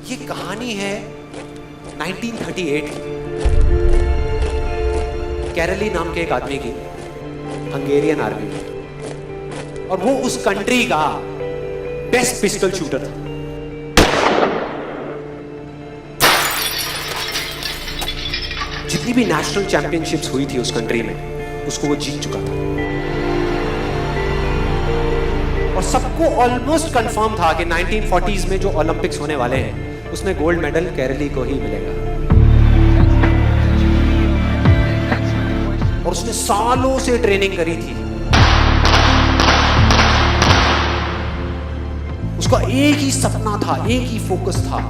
ये कहानी है 1938 कैरली नाम के एक आदमी की, हंगेरियन आर्मी में, और वो उस कंट्री का बेस्ट पिस्टल शूटर था। जितनी भी नेशनल चैंपियनशिप्स हुई थी उस कंट्री में, उसको वो जीत चुका था। और सबको ऑलमोस्ट कंफर्म था कि 1940s में जो ओलंपिक्स होने वाले हैं उसमें गोल्ड मेडल कैरली को ही मिलेगा। और उसने सालों से ट्रेनिंग करी थी। उसका एक ही सपना था, एक ही फोकस था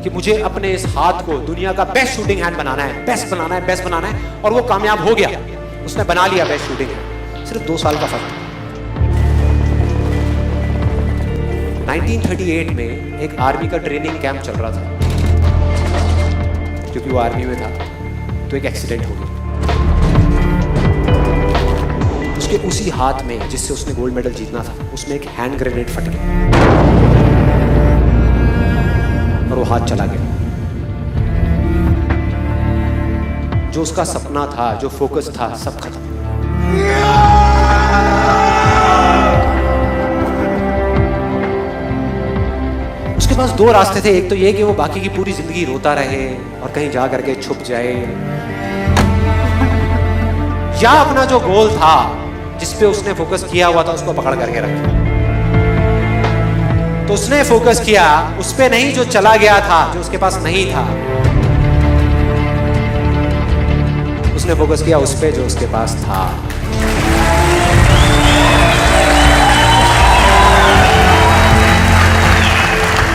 कि मुझे अपने इस हाथ को दुनिया का बेस्ट शूटिंग हैंड बनाना है, बेस्ट बनाना है, बेस्ट बनाना है। और वो कामयाब हो गया, उसने बना लिया बेस्ट शूटिंग हैंड। सिर्फ 2 साल का फर्क था। 1938 में एक आर्मी का ट्रेनिंग कैंप चल रहा था। क्योंकि वो आर्मी में था तो एक एक्सीडेंट हो गया। उसके उसी हाथ में जिससे उसने गोल्ड मेडल जीतना था, उसमें एक हैंड ग्रेनेड फट गया और वो हाथ चला गया। जो उसका सपना था, जो फोकस था, सब खत्म। उसके पास 2 रास्ते थे। एक तो ये कि वो बाकी की पूरी जिंदगी रोता रहे और कहीं जा करके छुप जाए, या अपना जो गोल था जिस पे उसने फोकस किया हुआ था उसको पकड़ करके रखे। तो उसने फोकस किया उस पे नहीं जो चला गया था, जो उसके पास नहीं था। उसने फोकस किया उस पे जो उसके पास था।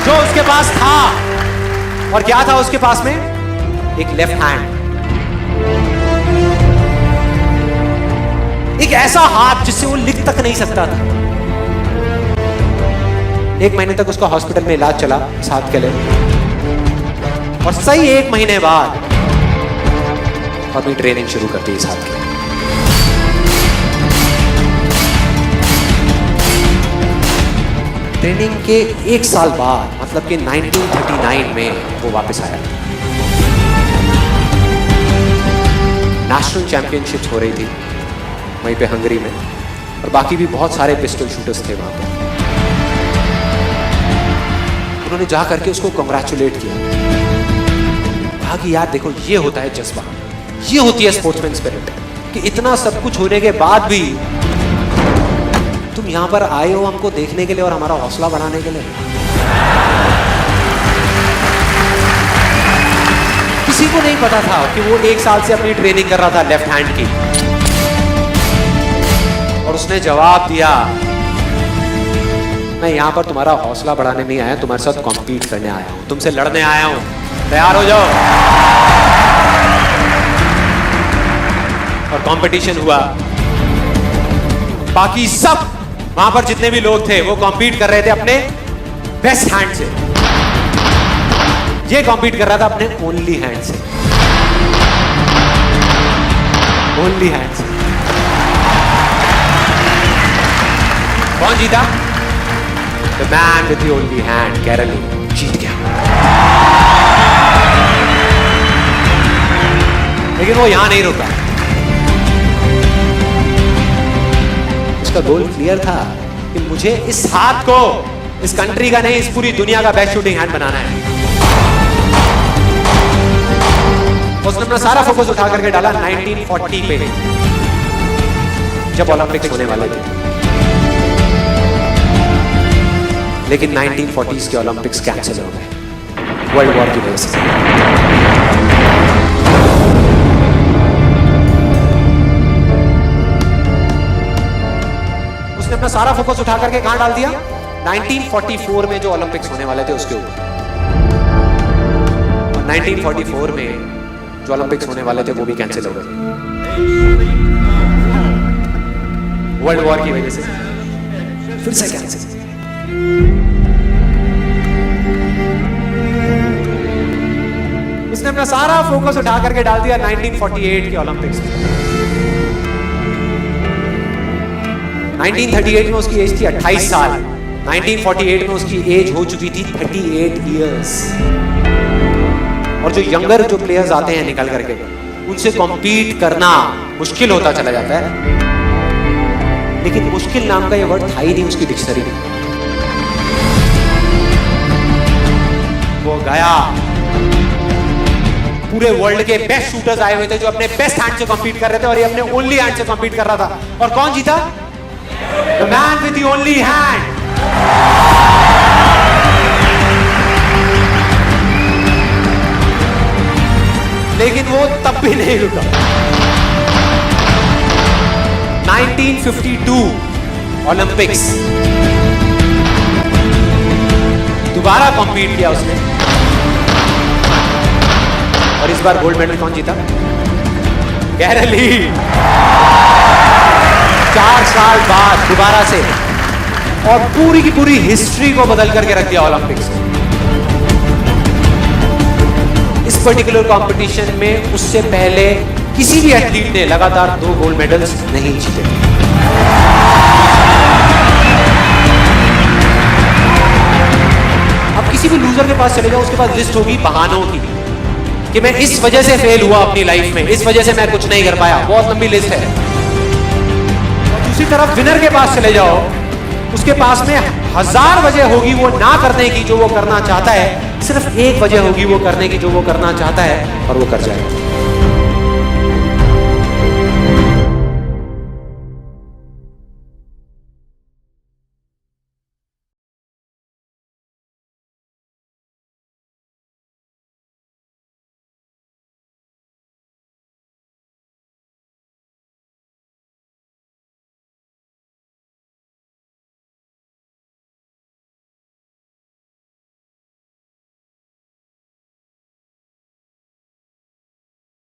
जो उसके पास था। और क्या था उसके पास में? एक लेफ्ट हैंड, एक ऐसा हाथ जिससे वो लिख तक नहीं सकता था। 1 महीने तक उसका हॉस्पिटल में इलाज चला इस हाथ के लिए, और सही 1 महीने बाद अपनी ट्रेनिंग शुरू कर दी इस हाथ के लिए। ट्रेनिंग के 1 साल बाद, मतलब कि 1939 में वो वापस आया। नेशनल चैंपियनशिप्स हो रही थी वहीं पे हंगरी में, और बाकी भी बहुत सारे पिस्टल शूटर्स थे वहां पे। उन्होंने जा करके उसको कांग्रेचुलेट किया, कहा कि यार देखो, ये होता है जज्बा, ये होती है स्पोर्ट्समैन स्पिरिट, कि इतना सब कुछ होने के बाद भी तुम यहां पर आए हो हमको देखने के लिए और हमारा हौसला बढ़ाने के लिए। किसी को नहीं पता था कि वो 1 साल से अपनी ट्रेनिंग कर रहा था लेफ्ट हैंड की। और उसने जवाब दिया, मैं यहां पर तुम्हारा हौसला बढ़ाने नहीं आया, तुम्हारे साथ कॉम्पीट करने आया हूं, तुमसे लड़ने आया हूं, तैयार हो जाओ। और कंपटीशन हुआ। बाकी सब वहां पर जितने भी लोग थे वो कॉम्पीट कर रहे थे अपने बेस्ट हैंड से। ये कॉम्पीट कर रहा था अपने ओनली हैंड से, ओनली हैंड से। कौन जीता? The man with the only hand, Karoly जीत गया। लेकिन वो यहां नहीं रुका। उसका गोल क्लियर था कि मुझे इस हाथ को इस कंट्री का नहीं, इस पूरी दुनिया का बेस्ट शूटिंग हैंड बनाना है। उसने अपना सारा फोकस उठा करके डाला 1940 पे, जब ओलंपिक्स होने वाले थे। लेकिन 1940s के ओलंपिक्स कैंसिल हो गए वर्ल्ड वॉर की वजह से। उसने अपना सारा फोकस उठा करके कहां डाल दिया? 1944 में जो ओलंपिक्स होने वाले थे उसके ऊपर। 1944 में जो ओलंपिक्स होने वाले थे वो भी कैंसिल हो गए वर्ल्ड वॉर की वजह से। फिर से कैंसिल। उसने अपना सारा फोकस उठा करके डाल दिया 1948 के ओलंपिक्स में। 1938 में उसकी एज थी 28 साल, 1948 में उसकी एज हो चुकी थी 38 इयर्स। और जो यंगर जो प्लेयर्स आते हैं निकल करके, उनसे कॉम्पीट करना मुश्किल होता चला जाता है। लेकिन मुश्किल नाम का ये वर्ड था ही नहीं उसकी डिक्शनरी में। वो गया, पूरे वर्ल्ड के बेस्ट शूटर्स आए हुए थे जो अपने बेस्ट हैंड से कॉम्पीट कर रहे थे, और ये अपने ओनली हैंड से कॉम्पीट कर रहा था। और कौन जीता? The man with the only hand. लेकिन वो तब भी नहीं रुका। 1952 ओलंपिक्स, दोबारा कॉम्पीट किया उसने, और इस बार गोल्ड मेडल कौन जीता? गैरल ली। 4 साल बाद दोबारा से, और पूरी की पूरी हिस्ट्री को बदल करके रख दिया ओलंपिक्स। इस पर्टिकुलर कंपटीशन में उससे पहले किसी भी एथलीट ने लगातार 2 गोल्ड मेडल्स नहीं जीते। अब किसी भी लूजर के पास चले जाओ, उसके पास लिस्ट होगी बहानों की कि मैं इस वजह से फेल हुआ अपनी लाइफ में, इस वजह से मैं कुछ नहीं कर पाया। बहुत लंबी लिस्ट है। और दूसरी तरफ विनर के पास चले जाओ, उसके पास में 1000 वजह होगी वो ना करने की जो वो करना चाहता है, सिर्फ एक वजह होगी वो करने की जो वो करना चाहता है, और वो कर जाएगा।